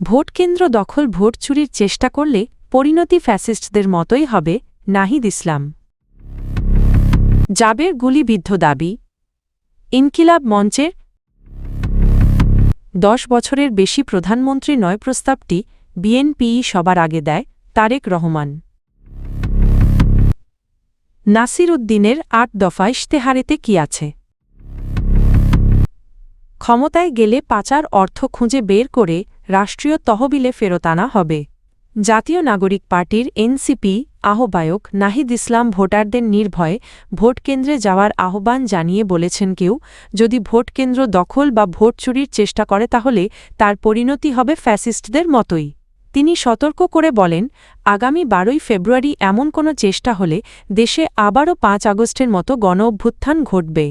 ভোটকেন্দ্র দখল ভোট চুরির চেষ্টা করলে পরিণতি ফ্যাসিস্টদের মতোই হবে নাহিদ ইসলাম। জাবের গুলিবিদ্ধ দাবি। ইনকিলাব মঞ্চের 10 বছরের বেশি প্রধানমন্ত্রী নয় প্রস্তাবটি বিএনপিই সবার আগে দেয় তারেক রহমান। নাসির উদ্দিনের 8 দফা ইশতেহারেতে কি আছে? ক্ষমতায় গেলে পাচার অর্থ খুঁজে বের করে রাষ্ট্রীয় তহবিলে ফেরত আনা হবে। জাতীয় নাগরিক পার্টির এনসিপি আহ্বায়ক নাহিদ ইসলাম ভোটারদের নির্ভয়ে ভোটকেন্দ্রে যাওয়ার আহ্বান জানিয়ে বলেছেন, কেউ যদি ভোটকেন্দ্র দখল বা ভোট চুরির চেষ্টা করে তাহলে তার পরিণতি হবে ফ্যাসিস্টদের মতোই। তিনি সতর্ক করে বলেন, আগামী 12ই ফেব্রুয়ারি এমন কোনো চেষ্টা হলে দেশে আবারও 5 আগস্টের মতো গণঅভ্যুত্থান ঘটবে।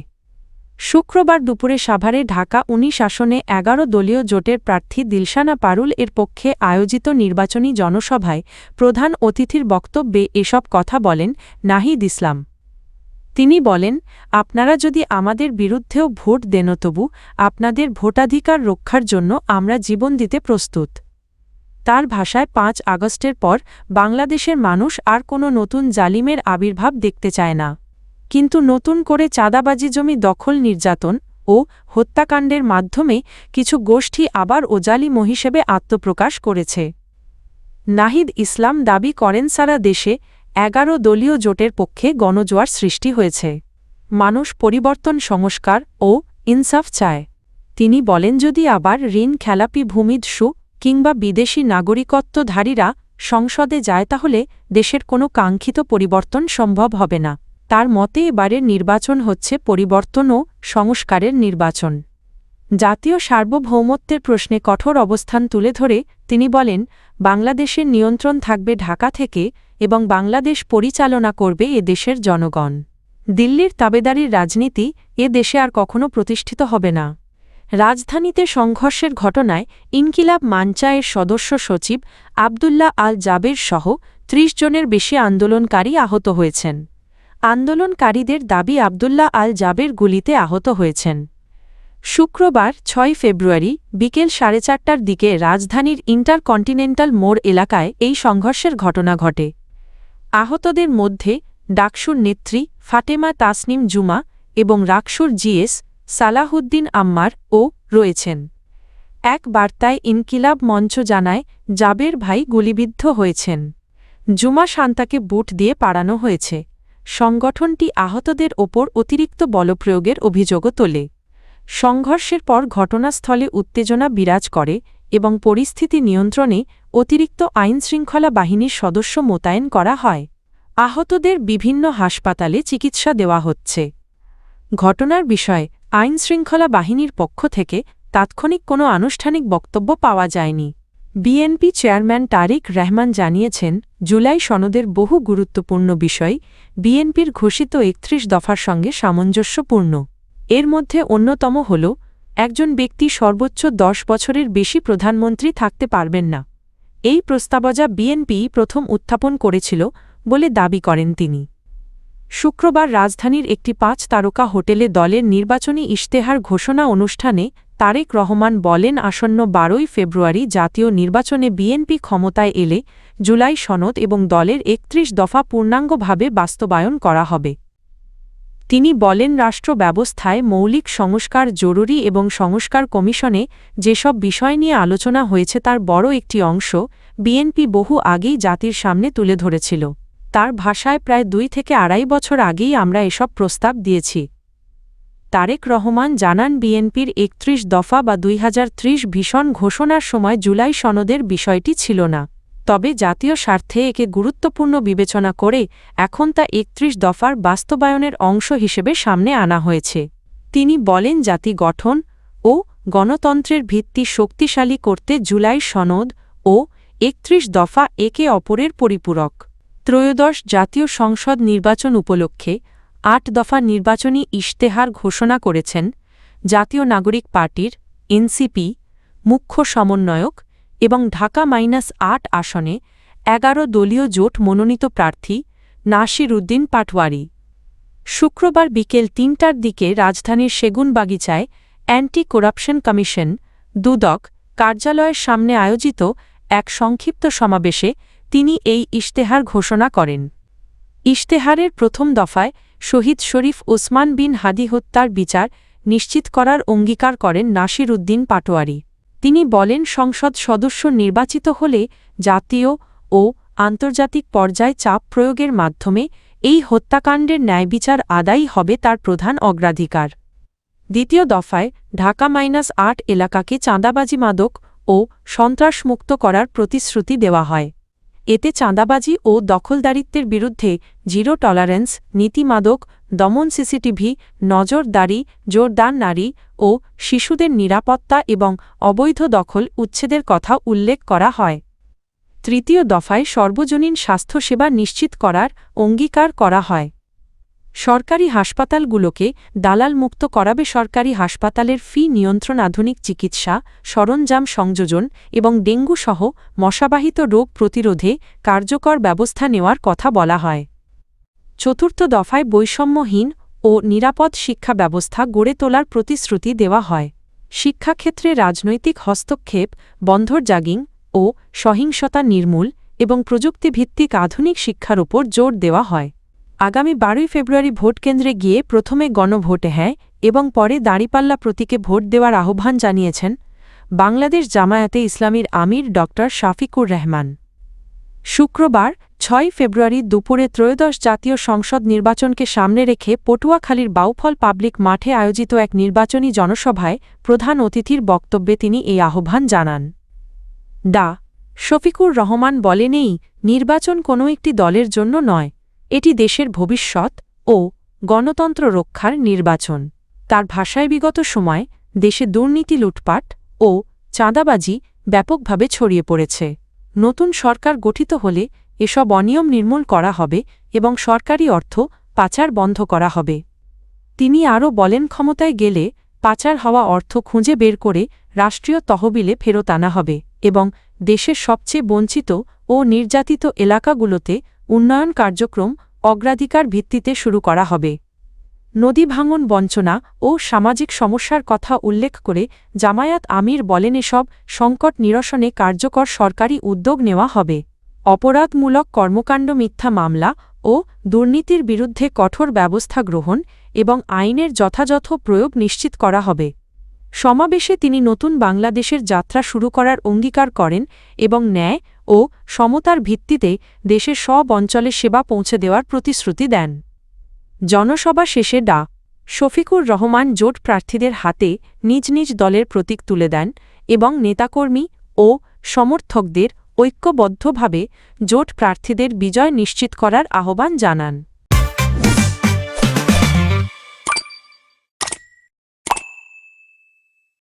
শুক্রবার দুপুরে সাভারে ঢাকা 19 আসনে 11 দলীয় জোটের প্রার্থী দিলশানা পারুল এর পক্ষে আয়োজিত নির্বাচনী জনসভায় প্রধান অতিথির বক্তব্যে এসব কথা বলেন নাহিদ ইসলাম। তিনি বলেন, আপনারা যদি আমাদের বিরুদ্ধেও ভোট দেন তবু আপনাদের ভোটাধিকার রক্ষার জন্য আমরা জীবন দিতে প্রস্তুত। তার ভাষায় 5 আগস্টের পর বাংলাদেশের মানুষ আর কোনো নতুন জালিমের আবির্ভাব দেখতে চায় না। কিন্তু নতুন করে চাঁদাবাজি, জমি দখল, নির্যাতন ও হত্যাকাণ্ডের মাধ্যমে কিছু গোষ্ঠী আবার জালিম হিসেবে আত্মপ্রকাশ করেছে। নাহিদ ইসলাম দাবি করেন, সারা দেশে 11 দলীয় জোটের পক্ষে গণজোয়ার সৃষ্টি হয়েছে। মানুষ পরিবর্তন, সংস্কার ও ইনসাফ চায়। তিনি বলেন, যদি আবার ঋণ খেলাপি ভূমিদস্যু কিংবা বিদেশি নাগরিকত্বধারীরা সংসদে যায় তাহলে দেশের কোনো কাঙ্ক্ষিত পরিবর্তন সম্ভব হবে না। তার মতে এবারের নির্বাচন হচ্ছে পরিবর্তন ও সংস্কারের নির্বাচন। জাতীয় সার্বভৌমত্বের প্রশ্নে কঠোর অবস্থান তুলে ধরে তিনি বলেন, বাংলাদেশের নিয়ন্ত্রণ থাকবে ঢাকা থেকে এবং বাংলাদেশ পরিচালনা করবে এ দেশের জনগণ। দিল্লির তাবেদারির রাজনীতি এ দেশে আর কখনো প্রতিষ্ঠিত হবে না। রাজধানীতে সংঘর্ষের ঘটনায় ইনকিলাব মঞ্চের সদস্য সচিব আবদুল্লাহ আল জাবের সহ 30 জনের বেশি আন্দোলনকারী আহত হয়েছেন। আন্দোলনকারীদের দাবি, আবদুল্লাহ আল জাবের গুলিতে আহত হয়েছেন। শুক্রবার 6 ফেব্রুয়ারি বিকেল 4:30টার দিকে রাজধানীর ইন্টারকন্টিনেন্টাল মোড় এলাকায় এই সংঘর্ষের ঘটনা ঘটে। আহতদের মধ্যে ডাকসুর নেত্রী ফাতেমা তাসনিম জুমা এবং রাকসুর জিএস সালাহুদ্দিন আম্মার ও রয়েছেন। এক বার্তায় ইনকিলাব মঞ্চ জানায়, জাবের ভাই গুলিবিদ্ধ হয়েছেন। জুমা শান্তাকে বুট দিয়ে পাড়ানো হয়েছে। সংগঠনটি আহতদের ওপর অতিরিক্ত বলপ্রয়োগের অভিযোগও তোলে। সংঘর্ষের পর ঘটনাস্থলে উত্তেজনা বিরাজ করে এবং পরিস্থিতি নিয়ন্ত্রণে অতিরিক্ত আইনশৃঙ্খলা বাহিনীর সদস্য মোতায়েন করা হয়। আহতদের বিভিন্ন হাসপাতালে চিকিৎসা দেওয়া হচ্ছে। ঘটনার বিষয়ে আইনশৃঙ্খলা বাহিনীর পক্ষ থেকে তাৎক্ষণিক কোনো আনুষ্ঠানিক বক্তব্য পাওয়া যায়নি। বিএনপি চেয়ারম্যান তারেক রহমান জানিয়েছেন, জুলাই সনদের বহু গুরুত্বপূর্ণ বিষয় বিএনপির ঘোষিত 31 দফার সঙ্গে সামঞ্জস্যপূর্ণ। এর মধ্যে অন্যতম হল, একজন ব্যক্তি সর্বোচ্চ 10 বছরের বেশি প্রধানমন্ত্রী থাকতে পারবেন না। এই প্রস্তাবনা বিএনপি প্রথম উত্থাপন করেছিল বলে দাবি করেন তিনি। শুক্রবার রাজধানীর একটি 5 তারকা হোটেলে দলের নির্বাচনী ইশতেহার ঘোষণা অনুষ্ঠানে তারেক রহমান বলেন, আসন্ন 12ই ফেব্রুয়ারি জাতীয় নির্বাচনে বিএনপি ক্ষমতায় এলে জুলাই সনদ এবং দলের 31 দফা পূর্ণাঙ্গভাবে বাস্তবায়ন করা হবে। তিনি বলেন, রাষ্ট্র ব্যবস্থায় মৌলিক সংস্কার জরুরি এবং সংস্কার কমিশনে যেসব বিষয় নিয়ে আলোচনা হয়েছে তার বড় একটি অংশ বিএনপি বহু আগেই জাতির সামনে তুলে ধরেছিল। তার ভাষায়, প্রায় 2 থেকে আড়াই বছর আগেই আমরা এসব প্রস্তাব দিয়েছি। তারেক রহমান জানান, বিএনপির 31 দফা বা 2030 ভীষণ ঘোষণার সময় জুলাই সনদের বিষয়টি ছিল না। তবে জাতীয় স্বার্থে একে গুরুত্বপূর্ণ বিবেচনা করে এখন তা 31 দফার বাস্তবায়নের অংশ হিসেবে সামনে আনা হয়েছে। তিনি বলেন, জাতি গঠন ও গণতন্ত্রের ভিত্তি শক্তিশালী করতে জুলাই সনদ ও 31 দফা একে অপরের পরিপূরক। ত্রয়োদশ জাতীয় সংসদ নির্বাচন উপলক্ষে 8 দফা নির্বাচনী ইশতেহার ঘোষণা করেছেন জাতীয় নাগরিক পার্টির এনসিপি মুখ্য সমন্বয়ক এবং ঢাকা-8 আসনে 11 দলীয় জোট মনোনীত প্রার্থী নাসির উদ্দিন পাটওয়ারি। শুক্রবার বিকেল 3টার দিকে রাজধানীর সেগুনবাগিচায় অ্যান্টি করাপশন কমিশন দুদক কার্যালয়ের সামনে আয়োজিত এক সংক্ষিপ্ত সমাবেশে তিনি এই ইশতেহার ঘোষণা করেন। ইশতেহারের প্রথম দফায় শহীদ শরীফ ওসমান বিন হাদি হত্যার বিচার নিশ্চিত করার অঙ্গীকার করেন নাসির উদ্দিন পাটোয়ারি। তিনি বলেন, সংসদ সদস্য নির্বাচিত হলে জাতীয় ও আন্তর্জাতিক পর্যায়ে চাপ প্রয়োগের মাধ্যমে এই হত্যাকাণ্ডের ন্যায়বিচার আদায়ই হবে তার প্রধান অগ্রাধিকার। দ্বিতীয় দফায় ঢাকা-৮ এলাকাকে চাঁদাবাজি, মাদক ও সন্ত্রাসমুক্ত করার প্রতিশ্রুতি দেওয়া হয়। এতে চাঁদাবাজি ও দখলদারিত্বের বিরুদ্ধে জিরো টলারেন্স নীতি, মাদক দমন, সিসিটিভি নজরদারি জোরদার, নারী ও শিশুদের নিরাপত্তা এবং অবৈধ দখল উচ্ছেদের কথা উল্লেখ করা হয়। তৃতীয় দফায় সর্বজনীন স্বাস্থ্যসেবা নিশ্চিত করার অঙ্গীকার করা হয়। সরকারি হাসপাতালগুলোকে দালাল মুক্ত করাবে। সরকারি হাসপাতালের ফি নিয়ন্ত্রণ, আধুনিক চিকিৎসা সরঞ্জাম সংযোজন এবং ডেঙ্গুসহ মশাবাহিত রোগ প্রতিরোধে কার্যকর ব্যবস্থা নেওয়ার কথা বলা হয়। চতুর্থ দফায় বৈষম্যহীন ও নিরাপদ শিক্ষা ব্যবস্থা গড়ে তোলার প্রতিশ্রুতি দেওয়া হয়। শিক্ষাক্ষেত্রে রাজনৈতিক হস্তক্ষেপ বন্ধর, র্যাগিং ও সহিংসতা নির্মূল এবং প্রযুক্তিভিত্তিক আধুনিক শিক্ষার উপর জোর দেওয়া হয়। আগামী 12 ফেব্রুয়ারি ভোটকেন্দ্রে গিয়ে প্রথমে গণভোটে হ্যাঁ এবং পরে দাঁড়িপাল্লা প্রতীকে ভোট দেওয়ার আহ্বান জানিয়েছেন বাংলাদেশ জামায়াতে ইসলামীর আমির ড. শাফিকুর রহমান। শুক্রবার 6 ফেব্রুয়ারি দুপুরে ত্রয়োদশ জাতীয় সংসদ নির্বাচনকে সামনে রেখে পটুয়াখালীর বাউফল পাবলিক মাঠে আয়োজিত এক নির্বাচনী জনসভায় প্রধান অতিথির বক্তব্যে তিনি এই আহ্বান জানান। ডা. শফিকুর রহমান বলেন, এই নির্বাচন কোনো একটি দলের জন্য নয়, এটি দেশের ভবিষ্যৎ ও গণতন্ত্র রক্ষার নির্বাচন। তার ভাষায় বিগত সময়ে দেশে দুর্নীতি, লুটপাট ও চাঁদাবাজি ব্যাপকভাবে ছড়িয়ে পড়েছে। নতুন সরকার গঠিত হলে এসব অনিয়ম নির্মূল করা হবে এবং সরকারি অর্থ পাচার বন্ধ করা হবে। তিনি আরও বলেন, ক্ষমতায় গেলে পাচার হওয়া অর্থ খুঁজে বের করে রাষ্ট্রীয় তহবিলে ফেরত আনা হবে এবং দেশের সবচেয়ে বঞ্চিত ও নির্যাতিত এলাকাগুলোতে উন্নয়ন কার্যক্রম অগ্রাধিকার ভিত্তিতে শুরু করা হবে। নদী ভাঙন, বঞ্চনা ও সামাজিক সমস্যার কথা উল্লেখ করে জামায়াত আমির বলেন, এসব সংকট নিরসনে কার্যকর সরকারি উদ্যোগ নেওয়া হবে। অপরাধমূলক কর্মকাণ্ড, মিথ্যা মামলা ও দুর্নীতির বিরুদ্ধে কঠোর ব্যবস্থা গ্রহণ এবং আইনের যথাযথ প্রয়োগ নিশ্চিত করা হবে। সমাবেশে তিনি নতুন বাংলাদেশের যাত্রা শুরু করার অঙ্গীকার করেন এবং ন্যায় ও সমতার ভিত্তিতে দেশের সব অঞ্চলে সেবা পৌঁছে দেওয়ার প্রতিশ্রুতি দেন। জনসভা শেষে ডা. শফিকুর রহমান জোট প্রার্থীদের হাতে নিজ নিজ দলের প্রতীক তুলে দেন এবং নেতাকর্মী ও সমর্থকদের ঐক্যবদ্ধভাবে জোট প্রার্থীদের বিজয় নিশ্চিত করার আহ্বান জানান।